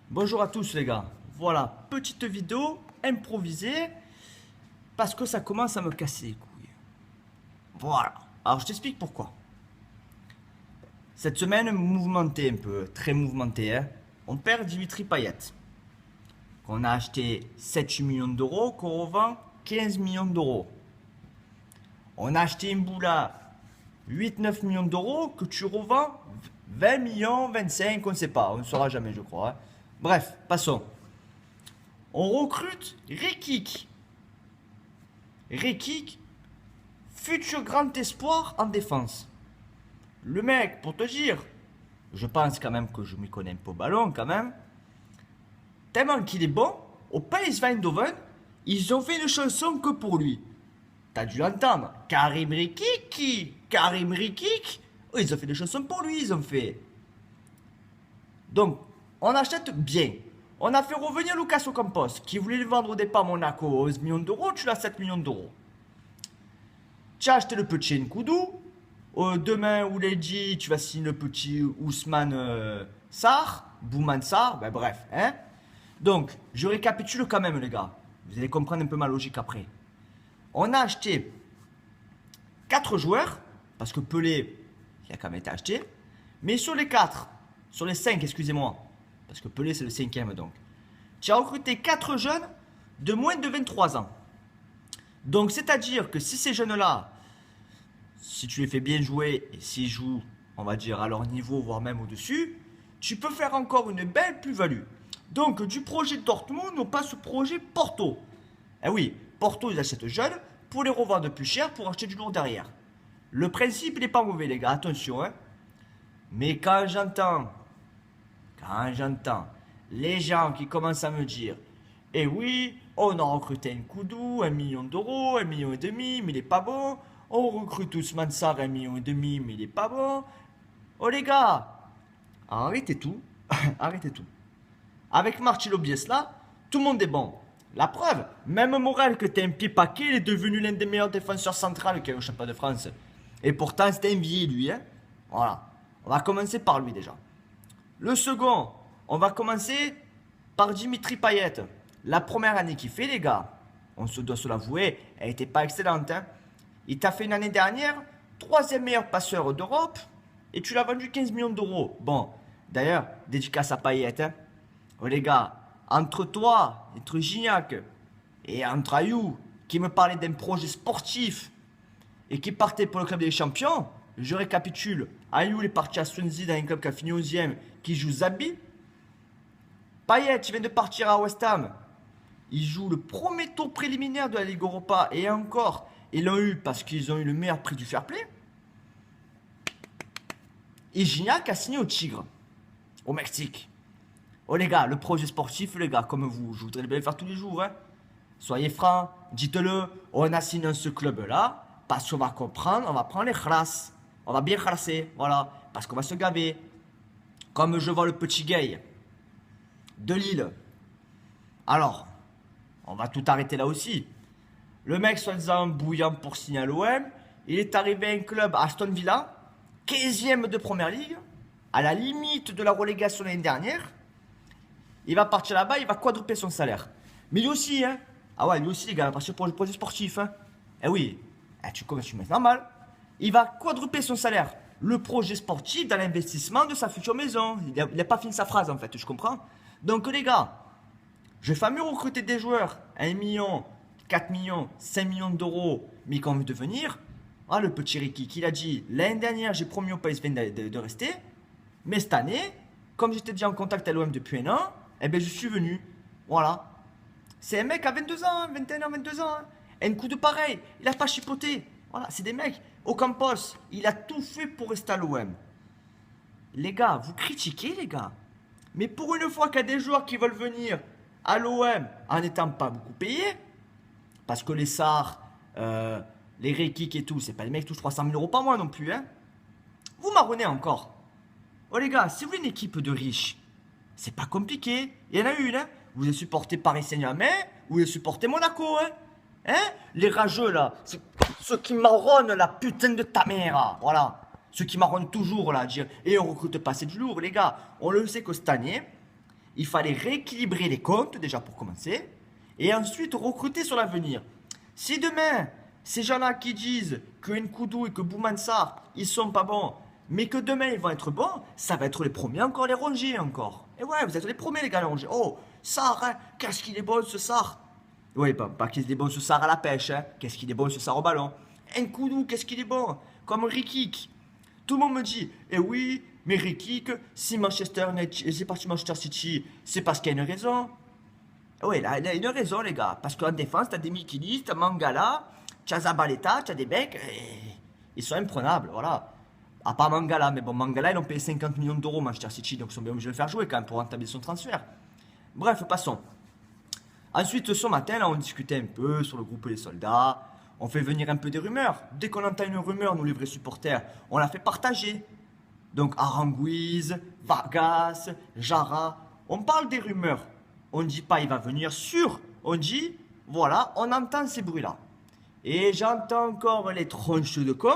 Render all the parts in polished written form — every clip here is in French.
Bonjour à tous les gars. Voilà, petite vidéo improvisée parce que ça commence à me casser les couilles. Voilà. Alors je t'explique pourquoi. Cette semaine mouvementée un peu, très mouvementée, hein. On perd Dimitri Payet, qu'on a acheté 7 millions d'euros, qu'on revend 15 millions d'euros. On a acheté Mboula 8-9 millions d'euros que tu revends 20 millions, 25, on ne sait pas, on ne saura jamais je crois, hein. Bref, passons. On recrute Rekik. Rekik, futur grand espoir en défense. Le mec, pour te dire, je pense quand même que je m'y connais un peu au ballon quand même. Tellement qu'il est bon, au PSV Eindhoven, ils ont fait une chanson que pour lui. T'as dû l'entendre. Karim Rekik, Karim Rekik. Oh, ils ont fait des chansons pour lui, ils ont fait. Donc, on achète bien. On a fait revenir Lucas Ocampos, qui voulait le vendre au départ à Monaco 11 millions d'euros, tu l'as 7 millions d'euros. Tu as acheté le petit Nkoudou. Demain ou lundi, tu vas signer le petit Ousmane Sarr, Bouman Sarr, ben bref. Hein. Donc, je récapitule quand même les gars. Vous allez comprendre un peu ma logique après. On a acheté 4 joueurs, parce que Pelé, il a quand même été acheté. Mais sur les 4, sur les 5, excusez-moi, parce que Pelé c'est le 5e donc. Tu as recruté 4 jeunes de moins de 23 ans. Donc c'est-à-dire que si ces jeunes-là, si tu les fais bien jouer et s'ils jouent, on va dire, à leur niveau, voire même au-dessus, tu peux faire encore une belle plus-value. Donc du projet Dortmund, on passe au projet Porto. Eh oui, Porto, ils achètent jeunes pour les revendre plus cher pour acheter du lourd derrière. Le principe, il n'est pas mauvais les gars, attention. Hein. Mais quand j'entends les gens qui commencent à me dire eh oui, on a recruté un Koudou, 1 million d'euros, 1,5 million, mais il est pas bon. On recrute Ousmane Sarr, 1,5 million, mais il est pas bon. Oh les gars, arrêtez tout, arrêtez tout. Avec Marcelo Bielsa, tout le monde est bon. La preuve, même Morel, que t'es un pied paquet, il est devenu l'un des meilleurs défenseurs centrales qu'il y a au championnat de France. Et pourtant, c'était un vieil, lui. Hein. Voilà. On va commencer par lui déjà. Le second, on va commencer par Dimitri Payet. La première année qu'il fait, les gars, on se doit se l'avouer, elle n'était pas excellente. Hein. Il t'a fait une année dernière, 3e meilleur passeur d'Europe, et tu l'as vendu 15 millions d'euros. Bon, d'ailleurs, dédicace à Payet. Hein. Oh les gars, entre toi, entre Gignac et entre Ayou, qui me parlait d'un projet sportif et qui partait pour le club des champions, je récapitule. Ayou est parti à Swansea dans un club qui a fini 11e, qui joue Zabi. Payet, il vient de partir à West Ham. Il joue le premier tour préliminaire de la Ligue Europa et encore, ils l'ont eu parce qu'ils ont eu le meilleur prix du fair play. Et Gignac a signé au Tigre, au Mexique. Oh les gars, le projet sportif, les gars, comme vous, je voudrais bien le faire tous les jours. Hein. Soyez francs, dites-le, on a signé dans ce club-là parce qu'on va comprendre, on va prendre les classes. On va bien classer, voilà, parce qu'on va se gaver. Comme je vois le petit gay de Lille. Alors, on va tout arrêter là aussi. Le mec, soi-disant bouillant pour signer à l'OM, il est arrivé à un club Aston Villa, 15e de première ligue, à la limite de la relégation l'année dernière. Il va partir là-bas, il va quadrupler son salaire. Mais lui aussi, hein. Ah ouais, lui aussi, les gars, il va partir pour le projet sportif, hein. Eh oui, tu mets normal. Il va quadrupler son salaire. Le projet sportif dans l'investissement de sa future maison. Il n'a pas fini sa phrase en fait, je comprends. Donc les gars, je vais mieux recruter des joueurs à 1 million, 4 millions, 5 millions d'euros, mais qui ont envie de venir. Ah, le petit Ricky qui a dit l'année dernière j'ai promis au PSV de rester, mais cette année, comme j'étais déjà en contact à l'OM depuis un an, eh ben je suis venu. Voilà. C'est un mec à 22 ans, 21 ans, 22 ans. Hein. Un coup de pareil, il n'a pas chipoté. Voilà, c'est des mecs. Ocampos, il a tout fait pour rester à l'OM. Les gars, vous critiquez, les gars. Mais pour une fois qu'il y a des joueurs qui veulent venir à l'OM en n'étant pas beaucoup payés, parce que les Sarr, les Rekik et tout, c'est pas les mecs qui touchent 300 000 euros par mois non plus, hein. Vous marronnez encore. Oh les gars, si vous voulez une équipe de riches, c'est pas compliqué. Il y en a une, hein. Vous avez supporté Paris Saint-Germain, vous avez supporté Monaco, hein. Hein? Les rageux là, c'est ceux qui marronnent la putain de ta mère, voilà. Ceux qui marronnent toujours là, dire et on recrute pas, c'est du lourd, les gars. On le sait que cette année, il fallait rééquilibrer les comptes, déjà pour commencer, et ensuite recruter sur l'avenir. Si demain, ces gens-là qui disent que Nkoudou et que Boumansar, ils sont pas bons, mais que demain ils vont être bons, ça va être les premiers encore à les ronger encore. Et ouais, vous êtes les premiers les gars à les ronger. Oh, Sarr, hein, qu'est-ce qu'il est bon ce Sarr. Oui, pas qu'il est bon ce Sarr à la pêche, hein. Qu'est-ce qu'il est bon ce Sarr au ballon. Nkoudou, qu'est-ce qu'il est bon. Comme Rikik. Tout le monde me dit, eh oui, mais Rikik, si Manchester c'est parti Manchester City, c'est parce qu'il y a une raison. Oui, il a une raison les gars, parce qu'en défense, t'as des Mikilis, t'as Mangala, t'as Zabaleta, t'as des mecs, ils sont imprenables, voilà. À part Mangala, mais bon, Mangala, ils ont payé 50 millions d'euros Manchester City, donc ils sont bien obligés de le faire jouer quand même pour rentabiliser son transfert. Bref, passons. Ensuite, ce matin, là, on discutait un peu sur le groupe des soldats, on fait venir un peu des rumeurs. Dès qu'on entend une rumeur, nous les vrais supporters, on la fait partager. Donc Aranguiz, Vargas, Jara, on parle des rumeurs. On ne dit pas il va venir sûr, on dit voilà, on entend ces bruits-là. Et j'entends encore les tronches de con.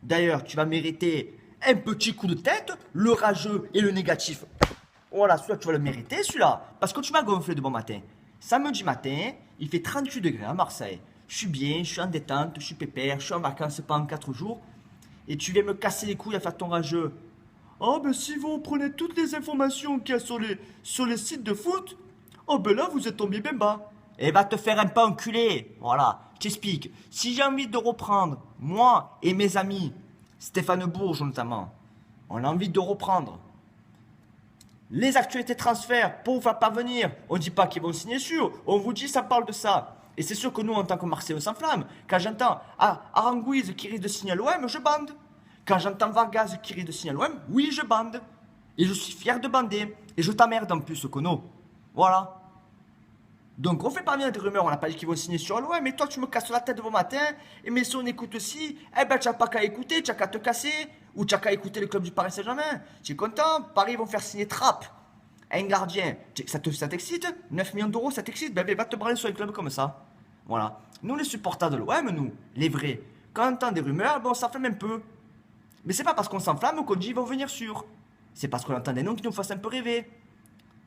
D'ailleurs, tu vas mériter un petit coup de tête, le rageux et le négatif. Voilà, celui-là, tu vas le mériter, celui-là. Parce que tu m'as gonflé de bon matin. Samedi matin, il fait 38 degrés à Marseille. Je suis bien, je suis en détente, je suis pépère, je suis en vacances pendant 4 jours. Et tu viens me casser les couilles à faire ton rageux. Oh, ben si vous prenez toutes les informations qu'il y a sur les sites de foot, oh ben là, vous êtes tombé bien bas. Et va te faire un peu enculer. Voilà, je t'explique. Si j'ai envie de reprendre, moi et mes amis, Stéphane Bourges notamment, on a envie de reprendre les actualités transferts pour vous faire parvenir. On ne dit pas qu'ils vont signer sûr, on vous dit ça parle de ça. Et c'est sûr que nous, en tant que Marseillais, on s'enflamme. Quand j'entends Aranguiz qui risque de signer à l'OM, je bande. Quand j'entends Vargas qui risque de signer à l'OM, oui, je bande. Et je suis fier de bander. Et je t'emmerde en plus, Kono. Voilà. Donc on fait parvenir des rumeurs, on n'a pas dit qu'ils vont signer sur l'OM, mais toi tu me casses la tête de bon matin, et mais si on écoute aussi, eh ben tu n'as pas qu'à écouter, tu n'as qu'à te casser, ou tu n'as qu'à écouter le club du Paris Saint-Germain. Tu es content? Paris vont faire signer Trapp, un gardien. Ça t'excite? 9 millions d'euros, ça t'excite? Ben va te branler sur un club comme ça. Voilà. Nous les supporters de l'OM, nous, les vrais, quand on entend des rumeurs, bon on s'enflamme un peu. Mais c'est pas parce qu'on s'enflamme qu'on dit ils vont venir sûr. C'est parce qu'on entend des noms qui nous fassent un peu rêver.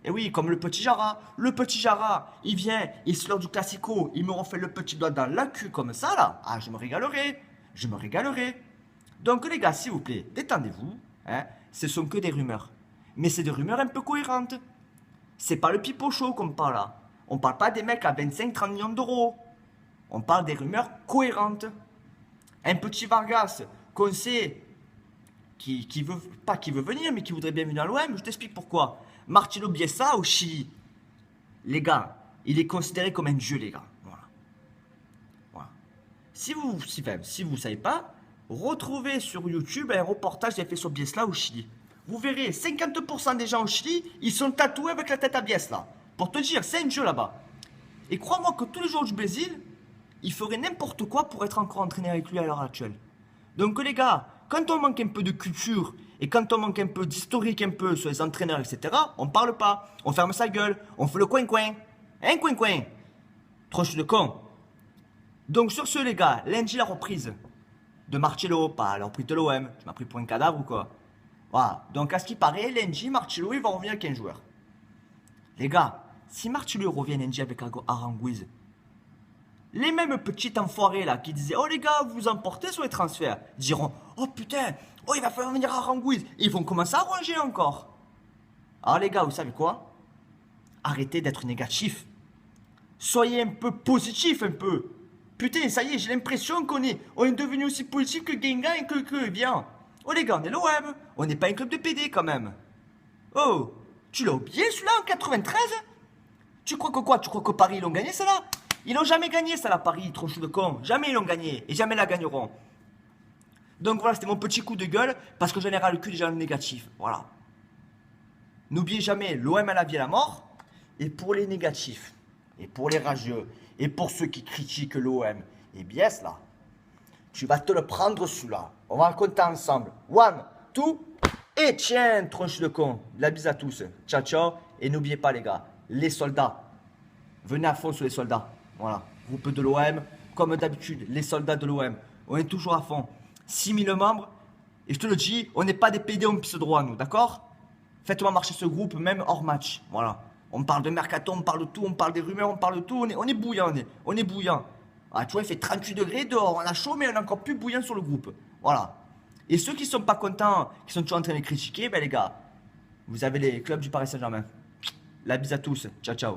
Et oui, comme le petit Jara. Le petit Jara, il vient, il se lors du classico, il me refait le petit doigt dans la queue comme ça, là. Ah, je me régalerai. Je me régalerai. Donc, les gars, s'il vous plaît, détendez-vous. Hein. Ce sont que des rumeurs. Mais c'est des rumeurs un peu cohérentes. C'est pas le pipeau chaud qu'on parle là. On parle pas des mecs à 25-30 millions d'euros. On parle des rumeurs cohérentes. Un petit Vargas qu'on sait qui veut venir, mais qui voudrait bien venir à l'OM, je t'explique pourquoi. Marcelo Bielsa au Chili. Les gars, il est considéré comme un dieu, les gars. Voilà. Si vous ne savez pas, retrouvez sur YouTube un reportage qu'il a fait sur Bielsa au Chili. Vous verrez, 50% des gens au Chili, ils sont tatoués avec la tête à Bielsa. Pour te dire, c'est un dieu là-bas. Et crois-moi que tous les joueurs du Brésil, ils feraient n'importe quoi pour être encore entraînés avec lui à l'heure actuelle. Donc les gars, quand on manque un peu de culture et quand on manque un peu d'historique un peu sur les entraîneurs, etc., on parle pas, on ferme sa gueule, on fait le coin-coin. Hein, coin-coin? Troche de con. Donc sur ce, les gars, lundi, la reprise de Marcelo, pas la reprise de l'OM. Tu m'as pris pour un cadavre ou quoi? Voilà. Donc à ce qui paraît, lundi, Marcelo, il va revenir avec un joueur. Les gars, si Marcelo revient lundi avec Aranguiz, les mêmes petits enfoirés là qui disaient oh les gars vous vous emportez sur les transferts diront oh putain, oh il va falloir venir à Aranguiz. Ils vont commencer à ranger encore. Alors les gars, vous savez quoi? Arrêtez d'être négatif. Soyez un peu positif un peu. Putain, ça y est, j'ai l'impression qu'on est devenu aussi positif que Guingamp et que bien. Oh les gars, on est l'OM. On n'est pas un club de PD quand même. Oh, tu l'as oublié celui-là en 93? Tu crois que quoi? Tu crois que Paris ils l'ont gagné celle-là? Ils n'ont jamais gagné ça, la Paris, tronche de con. Jamais ils l'ont gagné et jamais la gagneront. Donc voilà, c'était mon petit coup de gueule parce que j'en ai ras le cul déjà le négatif. Voilà. N'oubliez jamais, l'OM à la vie et à la mort. Et pour les négatifs, et pour les rageux, et pour ceux qui critiquent l'OM, et bien là, tu vas te le prendre celui-là. On va le compter ensemble. 1, 2, et tiens, tronche de con. La bise à tous. Ciao, ciao. Et n'oubliez pas les gars, les soldats. Venez à fond sur les soldats. Voilà, groupe de l'OM, comme d'habitude, les soldats de l'OM. On est toujours à fond. 6000 membres, et je te le dis, on n'est pas des PD, on pisse droit, nous, d'accord? Faites-moi marcher ce groupe, même hors match. Voilà. On parle de mercato, on parle de tout, on parle des rumeurs, on parle de tout. On est bouillant, on est bouillant. Ah, tu vois, il fait 38 degrés dehors, on a chaud, mais on est encore plus bouillant sur le groupe. Voilà. Et ceux qui sont pas contents, qui sont toujours en train de critiquer, ben les gars, vous avez les clubs du Paris Saint-Germain. La bise à tous. Ciao, ciao.